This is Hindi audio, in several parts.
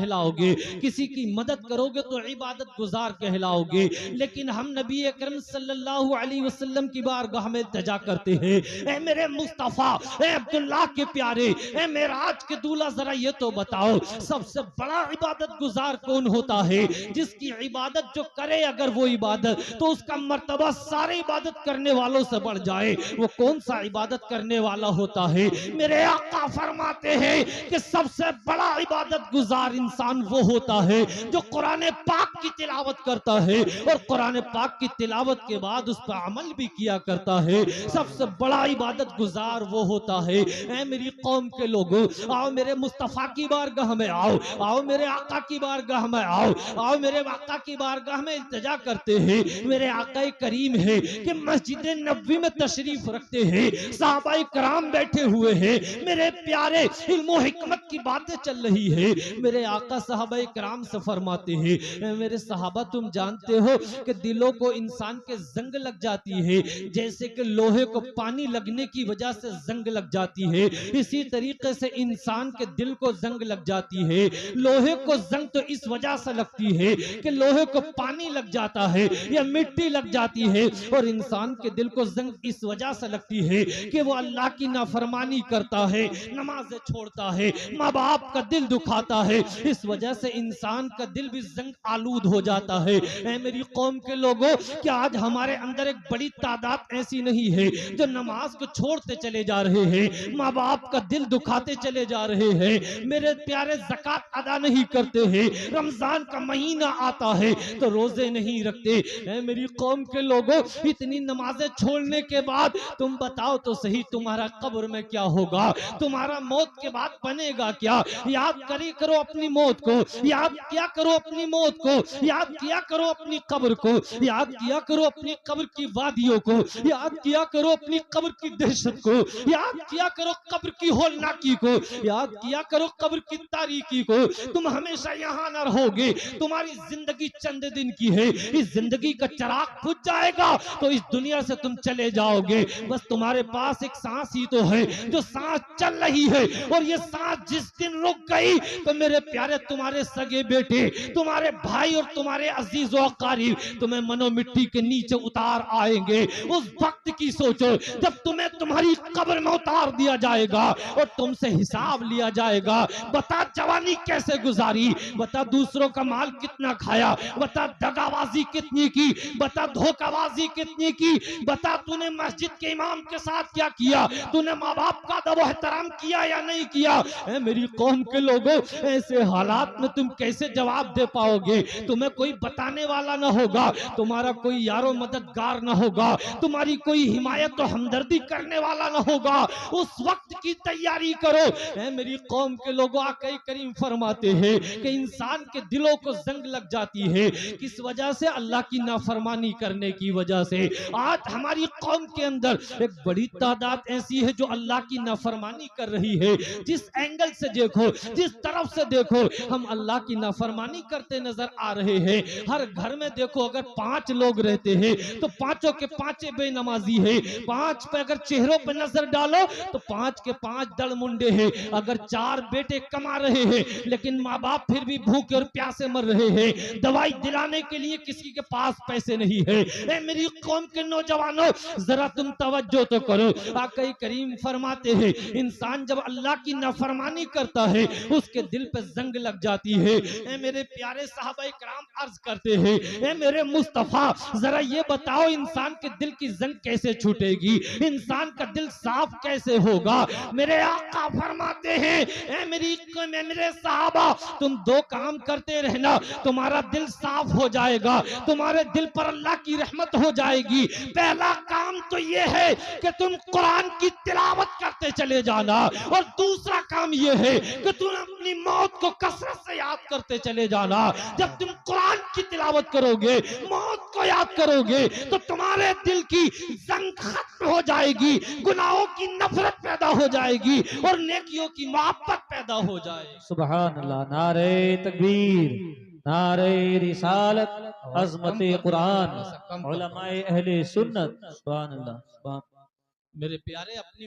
कहलाओगे, किसी की मदद करोगे तो इबादत गुजार कहलाओगे। लेकिन हम नबी अकरम सल्लल्लाहु अलैहि वसल्लम की बारगाह में इल्तिजा करते हैं, ए मेरे मुस्तफा, ए अब्दुल्लाह के प्यारे, ए मेराज के दूल्हा, जरा ये तो बताओ सबसे बड़ा इबादत गुजार कौन होता है? जिसकी इबादत जो करे अगर वो इबादत, तो उसका मर्तबा सारे इबादत करने वालों से बढ़ जाए। वो कौन सा इबादत करने वाला होता है? मेरे आका फरमाते हैं कि सबसे बड़ा इबादत गुजार इंसान वो होता है जो कुरान पाक की तिलावत करता है और कुरान पाक की तिलावत के बाद उस पर अमल भी किया करता है। सबसे बड़ा इबादत गुजार वो होता है। ऐ मेरी कौम के लोगों, आओ मेरे मुस्तफा की बारगाह में आओ, आओ मेरे आका की बारगाह में आओ, आओ मेरे आका की बारगाह में इल्तिजा करते हैं। मेरे आका करीम है कि मस्जिद नबवी में तशरीफ रखते हैं, सहाबाए कराम बैठे हुए हैं, मेरे प्यारे इल्मो हिकमत की बातें चल रही है। मेरे आका सहाबाए कराम से फरमाते हैं, मेरे सहाबा तुम जानते हो कि दिलों को इंसान के जंग लग जाती है, जैसे कि लोहे को पानी लगने की वजह से जंग लग जाती है, इसी तरीके से इंसान के दिल को जंग लग जाती है। लोहे को जंग तो इस वजह से लगती है कि लोहे को पानी लग जाता है या मिट्टी लग जाती है, और इंसान के दिल को जंग इस वजह से लगती है कि वो अल्लाह की नाफरमानी करता है, नमाजें छोड़ता है, माँ बाप का दिल दुखाता है। इस वजह से इंसान का दिल भी जंग आलूद हो जाता है। ऐ मेरी कौम के लोगों, क्या आज हमारे अंदर एक बड़ी तादाद ऐसी नहीं है जो नमाज को छोड़ते चले जा रहे हैं, माँ बाप का दिल दुखाते चले जा रहे हैं, मेरे प्यारे ज़कात अदा नहीं करते हैं, रमजान का महीना आता है तो रोजे नहीं रखते। ऐ मेरी कौम के लोगों, इतनी नमाजें छोड़ने के बाद तुम बताओ तो सही तुम्हारा कब्र में क्या होगा, तुम्हारा मौत के बाद बनेगा क्या? याद करो अपनी मौत को, याद किया करो अपनी मौत को, याद किया करो अपनी कब्र को, याद किया करो अपनी कब्र की वादियों को, याद किया करो अपनी कब्र की दहशत को, याद किया करो कब्र की होलनाकी को, याद किया करो कब्र की तारीकी को। तुम हमेशा यहाँ न रहोगे, तुम्हारी जिंदगी चंद दिन की है, इस जिंदगी का चिराग बुझ जाएगा तो इस दुनिया से तुम चले जाओगे। बस तुम्हारे पास एक सांस ही तो है जो सांस चल रही है, और ये सांस जिस दिन रुक गई तो मेरे प्यारे तुम्हारे सगे बेटे, तुम्हारे भाई और तुम्हारे अजीज व अकारीब तुम्हें मनो मिट्टी के नीचे उतार आएंगे। उस वक्त की सोचो जब तुम्हें तुम्हारी कब्र में उतार दिया जाएगा और तुमसे हिसाब लिया जाएगा। बता जवानी कैसे गुजारी, बता दूसरों का माल कितना खाया, बता दगाबाजी कितनी की, बता धोखाबाजी कितनी की, बता तूने मस्जिद के इमाम के साथ क्या किया, तूने माँ बाप का अदब एहतराम किया या नहीं किया। मेरी कौम के लोगों, ऐसे हालात में तुम कैसे जवाब दे पाओगे? तुम्हें कोई बताने वाला ना होगा, तुम्हारा कोई यारो मददगार ना होगा, तुम्हारी कोई हिमायत और हमदर्दी करने वाला ना होगा। उस वक्त की तैयारी करो। मेरी कौम के लोगों, आका करीम फरमाते हैं कि इंसान के दिलों को जंग लग जाती है, किस वजह से? अल्लाह की नाफरमानी करने की वजह से। आज हमारी कौम के अंदर एक बड़ी तादाद ऐसी है जो अल्लाह की नाफरमानी कर रही है। जिस एंगल से देखो, जिस तरफ से देखो, हम अल्लाह की नाफरमानी करते नजर आ रहे हैं। हर घर में देखो, अगर 5 लोग रहते हैं तो पांचों के पांचे बेनमाजी है। 5 पे अगर चेहरों पे नजर डालो तो 5 के 5 दड़ मुंडे हैं। अगर 4 बेटे कमा रहे हैं लेकिन माँ बाप फिर भी भूखे और प्यासे मर रहे हैं, दवाई दिलाने के लिए किसी के पास पैसे नहीं है। ए मेरी कौम के नौजवानों, जरा तुम तवज्जो तो करो। आका करीम फरमाते हैं इंसान जब अल्लाह की नाफरमानी करता है उसके दिल पे जंग लग जाती है। ए मेरे प्यारे साहबाए कराम अर्ज करते हैं, ए मेरे मुस्तफा जरा ये बताओ इंसान के दिल की जंग कैसे छूटेगी, इंसान का दिल साफ कैसे होगा? मेरे आका फरमाते हैं, ए मेरे साहबा, तुम 2 काम करते रहना, तुम्हारा दिल साफ हो जाएगा, तुम्हारे दिल पर अल्लाह की रहमत हो जाएगी। पहला काम तो ये है कि तुम कुरान की तिलावत करते चले जाना, और दूसरा काम ये है कि तुम अपनी मौत को कसरत से याद करते चले जाना। जब तुम कुरान की तिलावत करोगे, मौत को याद करोगे, तो तुम्हारे दिल की जंग खत्म हो जाएगी, गुनाहों की नफरत पैदा हो जाएगी और नेकियों की मोहब्बत पैदा हो जाएगी। सुभान अल्लाह। नारे तकबीर, नारे रिसालत, अज़मत कुरान, उलमाए अहले सुन्नत। सुभान अल्लाह, सुभान। मेरे प्यारे अपनी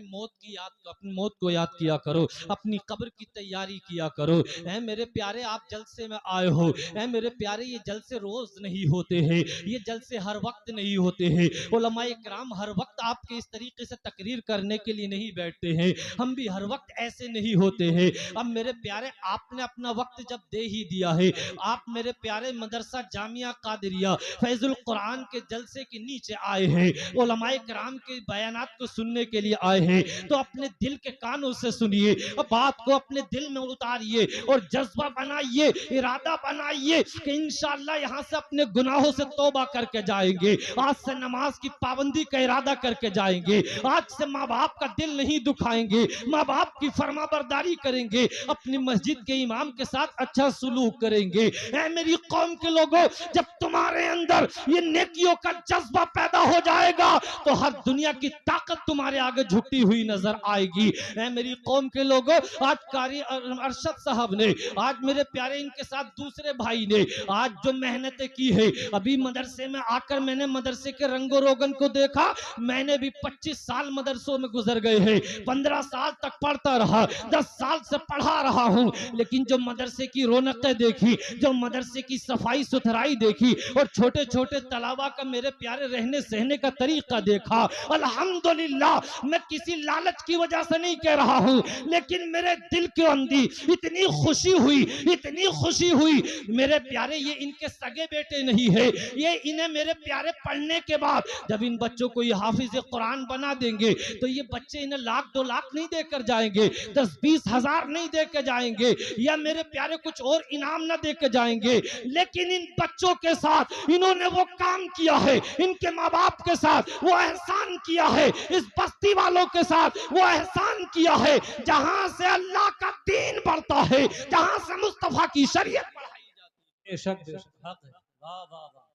मौत को याद किया करो, अपनी कब्र की तैयारी किया करो। ऐ मेरे प्यारे आप जलसे में आए हो, ऐ मेरे प्यारे ये जलसे रोज नहीं होते हैं, ये जलसे हर वक्त नहीं होते हैं। उलमाए किराम हर वक्त आपके इस तरीके से तकरीर करने के लिए नहीं बैठते हैं, हम भी हर वक्त ऐसे नहीं होते हैं। अब मेरे प्यारे आपने अपना वक्त जब दे ही दिया है, आप मेरे प्यारे मदरसा जामिया कादरिया फैजुल कुरान के जलसे के नीचे आए हैं, उलमाए किराम के बयानात को सुनने के लिए आए हैं, तो अपने दिल के कानों से सुनिए, बात को अपने दिल में उतारिए और जज्बा बनाइए, इरादा बनाइए कि इंशाअल्लाह यहाँ से अपने गुनाहों से तौबा करके जाएंगे। आज से नमाज की पाबंदी का इरादा करके जाएंगे, आज से माँ बाप का दिल नहीं दुखाएंगे, माँ बाप की फरमाबरदारी करेंगे, अपनी मस्जिद के इमाम के साथ अच्छा सुलूक करेंगे। ऐ मेरी कौम के लोगों, जब तुम्हारे अंदर ये नेकियों का जज्बा पैदा हो जाएगा तो हर दुनिया की ताकत तुम्हारे आगे झुकती हुई नजर आएगी। ऐ मेरी कौम के लोगों, आज कारी अरशद साहब ने, आज मेरे प्यारे इनके साथ दूसरे भाई ने आज जो मेहनतें की है, अभी मदरसे में आकर मैंने मदरसे के रंगो रोगन को देखा। मैंने भी 25 साल मदरसों में गुजर गए हैं, 15 साल तक पढ़ता रहा, 10 साल से पढ़ा रहा हूं, लेकिन जो मदरसे की रौनकें देखी, जो मदरसे की सफाई सुथराई देखी और छोटे छोटे तलाबा का मेरे प्यारे रहने सहने का तरीका देखा, अल्हम्दुलिल्लाह, मैं किसी लालच की वजह से नहीं कह रहा हूं, लेकिन मेरे दिल के अंदर इतनी खुशी हुई, इतनी खुशी हुई। मेरे प्यारे ये इनके सगे बेटे नहीं है, ये इन्हें मेरे प्यारे पढ़ने के बाद जब इन बच्चों को ये हाफिज कुरान बना देंगे तो ये बच्चे इन्हें लाख 2 लाख नहीं देकर जाएंगे, 10-20 हजार नहीं देकर जाएंगे, या मेरे प्यारे कुछ और इनाम ना देकर जाएंगे, लेकिन इन बच्चों के साथ इन्होंने वो काम किया है, इनके माँ बाप के साथ वो एहसान किया है, इस बस्ती वालों के साथ वो एहसान किया है, जहां से अल्लाह का दीन बढ़ता है, जहां से मुस्तफा की शरीयत बढ़ाई जाती है। बेशक हक है। वाह वाह वाह।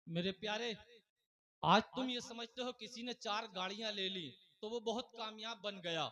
मेरे प्यारे, आज तुम ये समझते हो किसी ने 4 गाड़ियां ले ली तो वो बहुत कामयाब बन गया,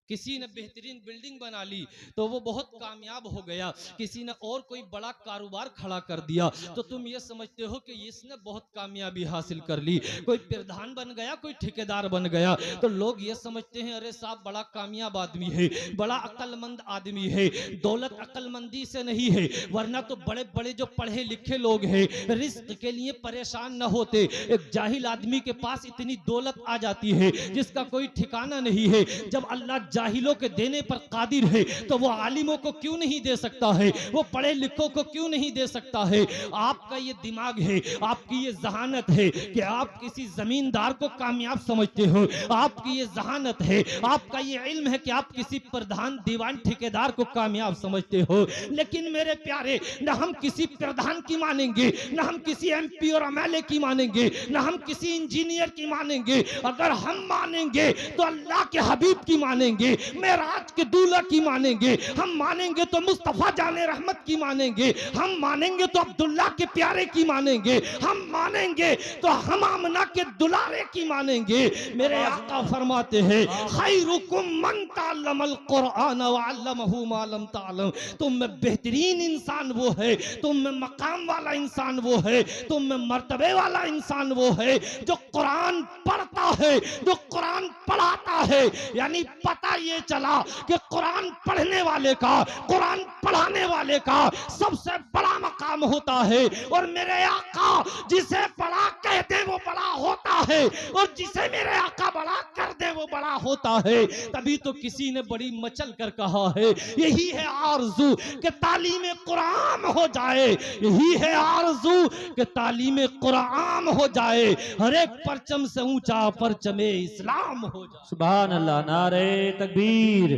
किसी ने बेहतरीन बिल्डिंग बना ली तो वो बहुत कामयाब हो गया, किसी ने और कोई बड़ा कारोबार खड़ा कर दिया तो तुम ये समझते हो कि इसने बहुत कामयाबी हासिल कर ली, कोई प्रधान बन गया, कोई ठेकेदार बन गया, तो लोग ये समझते हैं अरे साहब बड़ा कामयाब आदमी है, बड़ा अक्लमंद आदमी है। दौलत अक्लमंदी से नहीं है, वरना तो बड़े बड़े जो पढ़े लिखे लोग हैं रिस्क के लिए परेशान न होते। एक जाहिल आदमी के पास इतनी दौलत आ जाती है जिसका कोई ठिकाना नहीं है, जब अल्लाह जाहिलों के देने पर कादिर है तो वो आलिमों को क्यों नहीं दे सकता है, वो पढ़े लिखों को क्यों नहीं दे सकता है। आपका ये दिमाग है, आपकी ये जहानत है कि आप किसी जमींदार को कामयाब समझते हो, आपकी ये जहानत है, आपका ये इल्म है कि आप किसी प्रधान दीवान ठेकेदार को कामयाब समझते हो, लेकिन मेरे प्यारे न हम किसी प्रधान की मानेंगे, न हम किसी एमपी और एमएलए की मानेंगे, न हम किसी इंजीनियर की मानेंगे। अगर हम मानेंगे तो अल्लाह के हबीब की मानेंगे, मेराज के दूल्हा की मानेंगे, हम मानेंगे तो मुस्तफा जाने रहमत की मानेंगे, हम मानेंगे तो अब्दुल्ला के प्यारे की मानेंगे, हम मानेंगे तो हम आमना के दुलारे की मानेंगे। मेरे आका फरमाते हैं खैरुकुम मन तअल्लमल कुरान व अल्लमहु मा लम तअलम, तुम में बेहतरीन इंसान वो है, तुम में मकाम वाला इंसान वो है, तुम में मर्तबे वाला इंसान वो है जो कुरान पढ़ता है, जो कुरान पढ़ाता है। यानी पता ये चला कि कुरान पढ़ने वाले का, कुरान पढ़ाने वाले का सबसे बड़ा मकाम होता है, और मेरे आका जिसे बड़ा कहते वो बड़ा होता है, और जिसे मेरे आका बड़ा कर दे वो बड़ा होता है। तभी तो किसी ने बड़ी मचल कर कहा है यही है आरज़ू कि तालीम कुरान हो जाए, यही है आरज़ू कि तालीम कुरान हो जाए, हर एक परचम से ऊंचा परचमे इस्लाम हो जाए। सुभान अल्लाह। नारे तकबीर,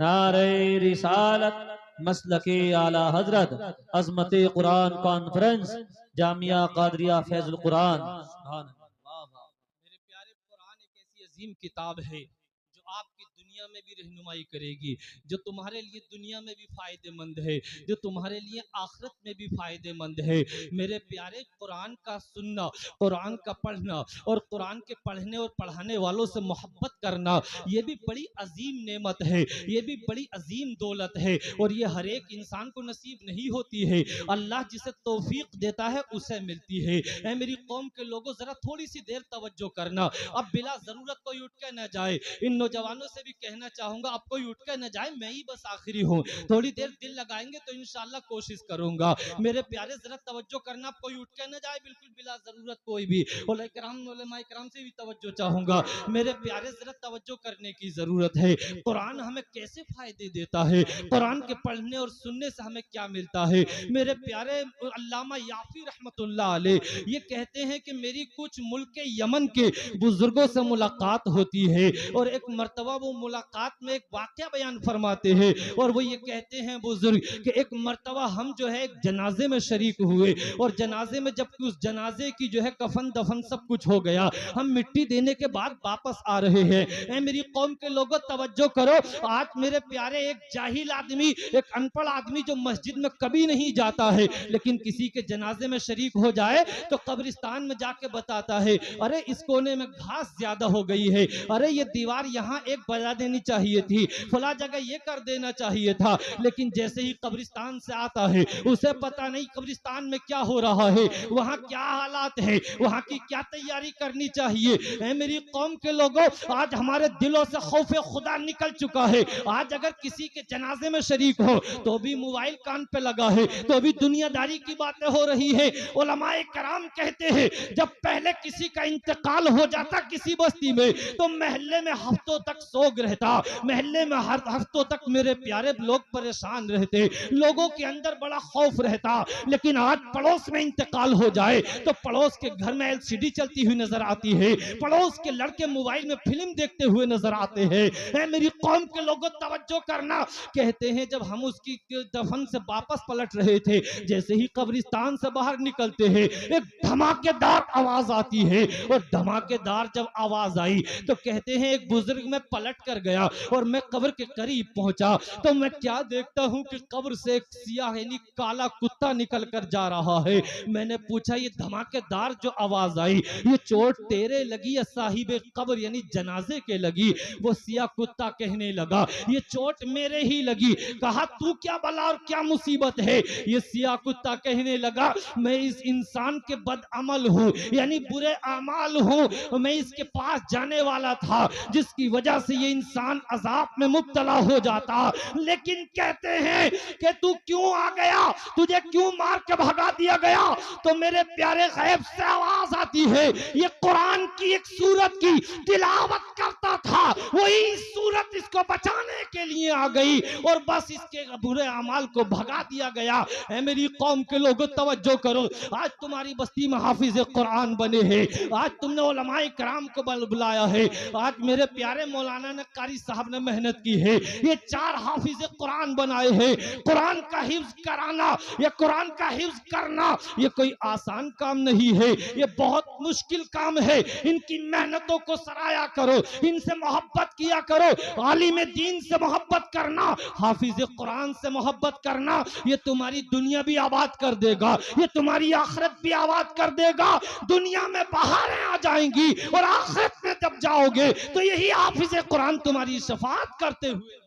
नारे रिसालत, मसलके आला हजरत, अजमते कुरान कॉन्फ्रेंस, जामिया कादरिया फैजुल कुरान। मेरे प्यारे, कुरान एक ऐसी अजीम किताब है जो आपकी दुनिया दुनिया में भी रहनुमाई करेगी, जो तुम्हारे लिए दुनिया में भी फायदेमंद है, जो तुम्हारे लिए आखिरत में भी फायदेमंद है। मेरे प्यारे, कुरान का सुनना, कुरान का पढ़ना और कुरान के पढ़ने और पढ़ाने वालों से मोहब्बत करना, ये भी बड़ी अजीम नेमत है, ये भी बड़ी अजीम दौलत है, और ये हर एक इंसान को नसीब नहीं होती है। अल्लाह जिसे तौफीक देता है उसे मिलती है। ऐ मेरी कौम के लोगों, जरा थोड़ी सी देर तवज्जो करना। अब बिला जरूरत कोई उठ के न जाए, इन नौजवानों से भी कहना चाहूंगा, अब कोई उठ के न जाए, मैं ही बस आखिरी हूँ। थोड़ी देर दिल लगाएंगे तो इंशाल्लाह कोशिश करूंगा। मेरे प्यारे, जरा तवज्जो करना, अब कोई उठ के न जाए बिल्कुल बिला जरूरत कोई भी। उलमाए किराम से भी तवज्जो चाहूंगा। मेरे प्यारे, जरा तवज्जो करने की जरूरत है। कुरान हमें कैसे फायदे देता है, कुरान के पढ़ने और सुनने से हमें क्या मिलता है। मेरे प्यारे, अल्लामा याफी रहमतुल्लाह अलैह ये कहते हैं कि मेरी कुछ मुल्क यमन के बुजुर्गों से मुलाकात होती है, और एक मर्तबा वो मुलाकात में एक वाकया बयान फरमाते हैं, और वो ये कहते हैं बुजुर्ग कि एक मर्तबा हम जो है एक जनाजे में शरीक हुए, और जनाजे में जब उस जनाजे की जो है कफन दफन सब कुछ हो गया, हम मिट्टी देने के बाद वापस आ रहे हैं। ऐ मेरी कौम के लोगों, तवज्जो करो। आज मेरे प्यारे, एक जाहिल आदमी, एक अनपढ़ आदमी जो मस्जिद में कभी नहीं जाता है, लेकिन किसी के जनाजे में शरीक हो जाए तो कब्रिस्तान में जाके बताता है, अरे इस कोने में घास ज्यादा हो गई है, अरे ये दीवार यहाँ एक बजा देनी चाहिए थी, फला जगह ये कर देना चाहिए था। लेकिन जैसे ही कब्रिस्तान से आता है, उसे पता नहीं कब्रिस्तान में क्या हो रहा है, वहाँ क्या हालात है, वहाँ की क्या तैयारी करनी चाहिए। ऐ मेरी कौम के लोगों, आज हमारे दिलों से खौफे खुदा निकल चुका है। आज अगर किसी के जनाजे में शरीक हो तो भी मोबाइल कान पे लगा है, तो भी दुनियादारी की बातें हो रही है। उलमाए कराम कहते हैं, जब पहले किसी का इंतकाल हो जाता किसी बस्ती में, तो महल्ले में हफ्तों तक सोग रहता, महल्ले में हर हफ्तों तक मेरे प्यारे लोग परेशान रहते, लोगों के अंदर बड़ा खौफ रहता। लेकिन आज पड़ोस में इंतकाल हो जाए तो पड़ोस के घर में एलसीडी चलती हुई नजर आती है, पड़ोस के लड़के मोबाइल में फिल्म देखते हुए नजर आते हैं। ऐ मेरी कौम के लोगों, तवज्जो करना। कहते हैं जब हम उसकी दफन से वापस पलट रहे थे, जैसे ही कब्रिस्तान से बाहर निकलते हैं, एक धमाकेदार आवाज आती है, और धमाकेदार जब आवाज आई तो कहते हैं एक बुजुर्ग में पलट कर गया, और मैं कब्र के करीब पहुंचा तो मैं क्या देखता हूं कि कब्र से एक सियाह यानी काला कुत्ता निकल कर जा रहा है। मैंने पूछा, ये धमाकेदार जो आवाज आई, ये चोट तेरे लगी या साहिबे कब्र यानी जनाजे के लगी? वो सियाह कुत्ता कहने लगा, ये चोट मेरे ही लगी। कहा, तू क्या बला और क्या मुसीबत है? ये सियाह कुत्ता कहने लगा, मैं इस इंसान के बदअमल हूँ यानी बुरे अमाल हूँ, मैं इसके पास जाने वाला था जिसकी वजह से ये इंसान अजाब में मुब्तला हो जाता। लेकिन कहते हैं कि तू क्यों आ गया, तुझे क्यों मार के भगा दिया गया? तो मेरे प्यारे, गैब से आवाज आती है, ये कुरान की एक सूरत की तिलावत करता था, वही सूरत इसको बचाने के लिए आ गई, और बस इसके बुरे अमाल को भगा दिया गया। ऐ मेरी कौम के लोगों, तवज्जो करो। आज तुम्हारी बस्ती में हाफिज कुरान बने हैं, आज तुमने उलमाए कराम को बुलाया है, आज मेरे प्यारे मौलाना ने कारी साहब ने मेहनत की है, ये 4 हाफिज कुरान बनाए हैं। कुरान का हिफ्ज कराना या कुरान का हिफ्ज करना ये कोई आसान काम नहीं है, ये बहुत मुश्किल काम है। इनकी मेहनतों को सराया करो, इनसे मोहब्बत किया करो। आलिम दीन से मोहब्बत करना, हाफिज कुरान से मोहब्बत करना, ये तुम्हारी दुनिया भी आबाद कर देगा, ये तुम्हारी आखिरत भी आबाद कर देगा। दुनिया में बहारें आ जाएंगी, और आखिरत में जब जाओगे तो यही हाफिज कुरान तुम्हारी शफाअत करते हुए